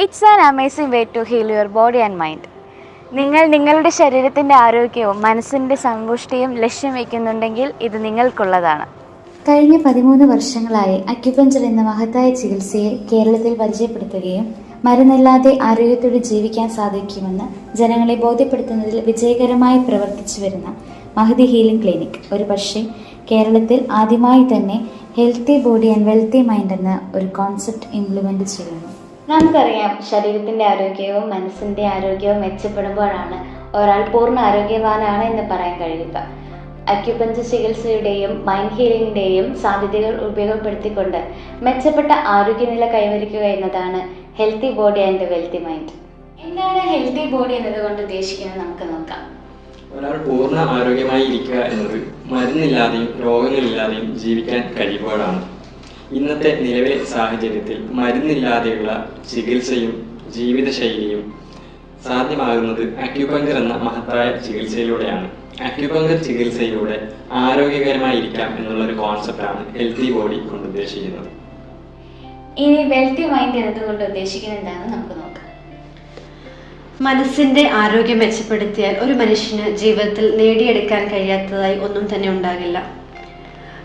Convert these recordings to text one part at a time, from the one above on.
It's an amazing way to heal your body and mind. നിങ്ങൾ നിങ്ങളുടെ ശരീരത്തിൻ്റെ ആരോഗ്യവും മനസ്സിൻ്റെ സമ്പുഷ്ടിയും ലക്ഷ്യം വയ്ക്കുന്നുണ്ടെങ്കിൽ ഇത് നിങ്ങൾക്കുള്ളതാണ്. കഴിഞ്ഞ 13 വർഷങ്ങളായി അക്യുപഞ്ചർ എന്ന മഹത്തായ ചികിത്സയെ കേരളത്തിൽ പരിചയപ്പെടുത്തുകയും മരുന്നില്ലാതെ ആരോഗ്യത്തോടെ ജീവിക്കാൻ സാധിക്കുമെന്ന് ജനങ്ങളെ ബോധ്യപ്പെടുത്തുന്നതിൽ വിജയകരമായി പ്രവർത്തിച്ചു വരുന്ന മഹതി ഹീലിംഗ് ക്ലിനിക് ഒരു പക്ഷേ കേരളത്തിൽ ആദ്യമായി തന്നെ healthy body and wealthy mind എന്ന ഒരു കോൺസെപ്റ്റ് ഇംപ്ലിമെൻ്റ് ചെയ്യുന്നു. നമുക്കറിയാം, ശരീരത്തിൻ്റെ ആരോഗ്യവും മനസ്സിൻ്റെ ആരോഗ്യവും മെച്ചപ്പെടുമ്പോഴാണ് ഒരാൾ പൂർണ്ണ ആരോഗ്യവാനാണ് എന്ന് പറയാൻ കഴിയുക. അക്യുപഞ്ചർ ചികിത്സയുടെയും മൈൻഡ് ഹീലിംഗിൻ്റെയും സാധ്യതകൾ ഉപയോഗപ്പെടുത്തിക്കൊണ്ട് മെച്ചപ്പെട്ട ആരോഗ്യനില കൈവരിക്കുക എന്നതാണ് healthy body and wealthy mind. എന്താണ് ഹെൽത്തി ബോഡി എന്നതുകൊണ്ട് ഉദ്ദേശിക്കുന്നത് നമുക്ക് നോക്കാം. ഒരാൾ പൂർണ്ണ ആരോഗ്യമായി ഇരിക്കുക എന്നത് മരുന്നില്ലാതെയും രോഗങ്ങളില്ലാതെയും ജീവിക്കാൻ കഴിയുമ്പോഴാണ്. ഇന്നത്തെ നിലവിലെ സാഹചര്യത്തിൽ മരുന്നില്ലാതെയുള്ള ചികിത്സയും ജീവിതശൈലിയും സാധ്യമാകുന്നത് അക്യുപഞ്ചർ എന്ന മഹത്തായ ചികിത്സയിലൂടെയാണ്. അക്യുപഞ്ചർ ചികിത്സയിലൂടെ ആരോഗ്യകരമായിരിക്കാം എന്നുള്ളൊരു കോൺസെപ്റ്റാണ് ഹെൽത്തി ബോഡി കൊണ്ട് ഉദ്ദേശിക്കുന്നത്. ഇനി വെൽത്തി മൈൻഡ് എന്നതുകൊണ്ട് ഉദ്ദേശിക്കുന്നത് എന്താണെന്ന് നമുക്ക് നോക്കാം. മനസ്സിന്റെ ആരോഗ്യം മെച്ചപ്പെടുത്തിയാൽ ഒരു മനുഷ്യന് ജീവിതത്തിൽ നേടിയെടുക്കാൻ കഴിയാത്തതായി ഒന്നും തന്നെ ഉണ്ടാകില്ല.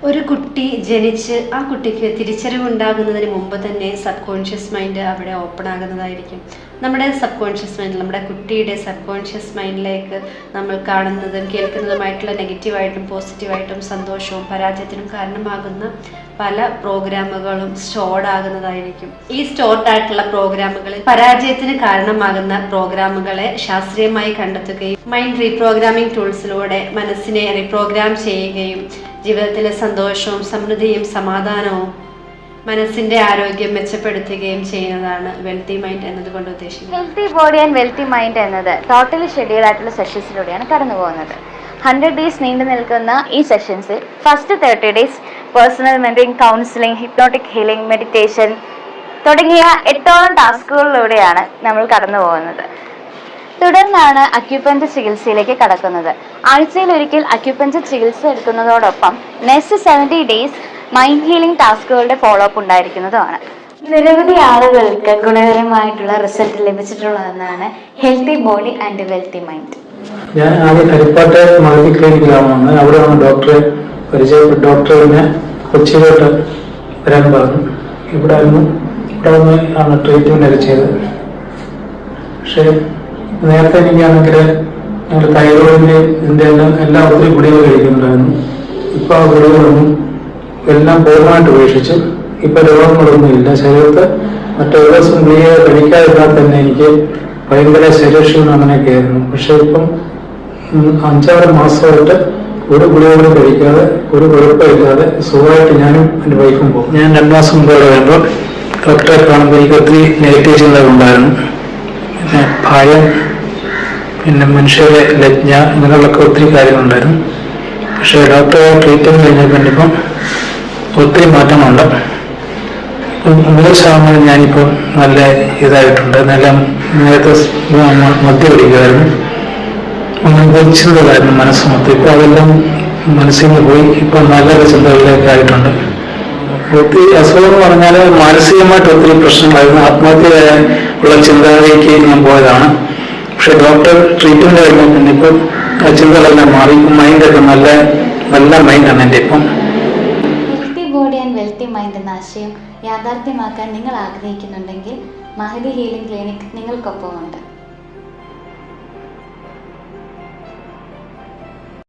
ഒരു കുട്ടി ജനിച്ച് ആ കുട്ടിക്ക് തിരിച്ചറിവുണ്ടാകുന്നതിന് മുമ്പ് തന്നെ സബ് കോൺഷ്യസ് മൈൻഡ് അവിടെ ഓപ്പൺ ആകുന്നതായിരിക്കും. നമ്മുടെ സബ് കോൺഷ്യസ് മൈൻഡ്, നമ്മുടെ കുട്ടിയുടെ സബ് കോൺഷ്യസ് മൈൻഡിലേക്ക് നമ്മൾ കാണുന്നതും കേൾക്കുന്നതുമായിട്ടുള്ള നെഗറ്റീവായിട്ടും പോസിറ്റീവായിട്ടും സന്തോഷവും പരാജയത്തിനും കാരണമാകുന്ന പല പ്രോഗ്രാമുകളും സ്റ്റോർഡ് ആകുന്നതായിരിക്കും. ഈ സ്റ്റോർഡ് ആയിട്ടുള്ള പ്രോഗ്രാമുകളിൽ പരാജയത്തിന് കാരണമാകുന്ന പ്രോഗ്രാമുകളെ ശാസ്ത്രീയമായി കണ്ടെത്തുകയും മൈൻഡ് റീപ്രോഗ്രാമിംഗ് ടൂൾസിലൂടെ മനസ്സിനെ റീപ്രോഗ്രാം ചെയ്യുകയും ജീവിതത്തിലെ സന്തോഷവും സമൃദ്ധിയും സമാധാനവും മനസ്സിന്റെ ആരോഗ്യം മെച്ചപ്പെടുത്തുകയും ചെയ്യുന്നതാണ് വെൽത്തി മൈൻഡ് എന്നതുകൊണ്ട് ഉദ്ദേശിക്കുന്നത്. Healthy body and wealthy mind എന്നത് ടോട്ടലി ഷെഡ്യൂൾ ആയിട്ടുള്ള സെഷൻസിലൂടെയാണ് കടന്നു പോകുന്നത്. 100 days നീണ്ടു നിൽക്കുന്ന ഈ സെഷൻസിൽ first 30 days personal mentoring, counselling, hypnotic healing, meditation തുടങ്ങിയ 8ഓളം ടാസ്കുകളിലൂടെയാണ് നമ്മൾ കടന്നു പോകുന്നത്. തുടർന്നാണ് അക്യുപഞ്ചർ ചികിത്സയിലേക്ക് കടക്കുന്നത്. ആഴ്ചയിൽ ഒരിക്കൽ അക്യുപഞ്ചർ ചികിത്സ എടുക്കുന്നതോടൊപ്പം നെക്സ്റ്റ് 70 days മൈൻഡ് ഹീലിംഗ് ടാസ്കുകളുടെ ഫോളോ അപ്പ് ഉണ്ടായിരിക്കുന്നതുമാണ്. നിരവധി ആളുകൾക്ക് ഗുണകരമായിട്ടുള്ള റിസൾട്ട് ലഭിച്ചിട്ടുള്ളതെന്നാണ് healthy body and wealthy mind. ഞാൻ ആദ്യം ഹരിപ്പാട്ട് മഹതി ക്ലിനിക്കിലാണ് വന്നത്. അവിടെയാണ് ഡോക്ടറെ പരിചയപ്പെട്ട. ഡോക്ടറിനെ കൊച്ചിയിലോട്ട് വരാൻ പറഞ്ഞു. ഇവിടെ വന്ന് ആണ് ട്രീറ്റ്മെന്റ് ഒക്കെ ചെയ്തത്. പക്ഷേ നേരത്തെ എനിക്കാണെങ്കിൽ തൈറോയിഡിന്റെ എല്ലാം ഒത്തിരി ഗുളികൾ കഴിക്കുന്നുണ്ടായിരുന്നു. ഇപ്പൊ ആ ഗുളികളൊന്നും എല്ലാം പൂർണ്ണമായിട്ട് ഉപേക്ഷിച്ചു. ഇപ്പൊ രോഗങ്ങളൊന്നും ഇല്ല ശരീരത്ത്. മറ്റേ ദിവസം ഗുളിക കഴിക്കാതിരുന്നാൽ തന്നെ എനിക്ക് ഭയങ്കര ശരീരക്ഷീണം അങ്ങനെയൊക്കെ ആയിരുന്നു. പക്ഷെ ഇപ്പം 5-6 മാസമായിട്ട് ഒരു ഗുളികകളും കഴിക്കാതെ ഒരു കുഴപ്പമില്ലാതെ സുഖമായിട്ട് ഞാനും എൻ്റെ വൈഫും പോകും. ഞാൻ 2 മാസം മുമ്പ് ഇവിടെ വരുമ്പോൾ ഡോക്ടറെ കാണുമ്പോൾ എനിക്ക് ഒത്തിരി നെഗറ്റീവ് ചിന്തകൾ ഉണ്ടായിരുന്നു. പിന്നെ ഭയം, പിന്നെ മനുഷ്യരെ ലജ്ഞ, ഇങ്ങനെയുള്ളൊക്കെ ഒത്തിരി കാര്യങ്ങളുണ്ടായിരുന്നു. പക്ഷേ ഡോക്ടറെ ട്രീറ്റ്മെന്റ് കഴിഞ്ഞപ്പോൾ ഇപ്പം ഒത്തിരി മാറ്റമുണ്ട്. 100% ഞാനിപ്പോൾ നല്ല ഇതായിട്ടുണ്ട്. നല്ല നേരത്തെ മദ്യം പിടിക്കുമായിരുന്നു, ചിന്തകളായിരുന്നു മനസ്സ് മൊത്തം. ഇപ്പം അതെല്ലാം മനസ്സിൽ നിന്ന് പോയി ഇപ്പം നല്ലൊരു ചിന്തകളിലേക്ക് ആയിട്ടുണ്ട്. ഒത്തിരി അസുഖം എന്ന് പറഞ്ഞാൽ മാനസികമായിട്ട് ഒത്തിരി പ്രശ്നങ്ങളായിരുന്നു. ആത്മഹത്യ ഉള്ള ചിന്തകളിലേക്ക് ഞാൻ പോയതാണ്. പക്ഷെ ഡോക്ടർ ട്രീറ്റ്മെന്റ് കഴിഞ്ഞാൽ പിന്നെ ഇപ്പം ആ ചിന്തകളെല്ലാം മാറി. മൈൻഡൊക്കെ നല്ല മൈൻഡാണ് എൻ്റെ ഇപ്പം. Healthy body and wealthy mind എന്ന ആശയം യാഥാർത്ഥ്യമാക്കാൻ നിങ്ങൾ ആഗ്രഹിക്കുന്നുണ്ടെങ്കിൽ മഹതി ഹീലിംഗ് ക്ലിനിക് നിങ്ങൾക്കൊപ്പമുണ്ട്.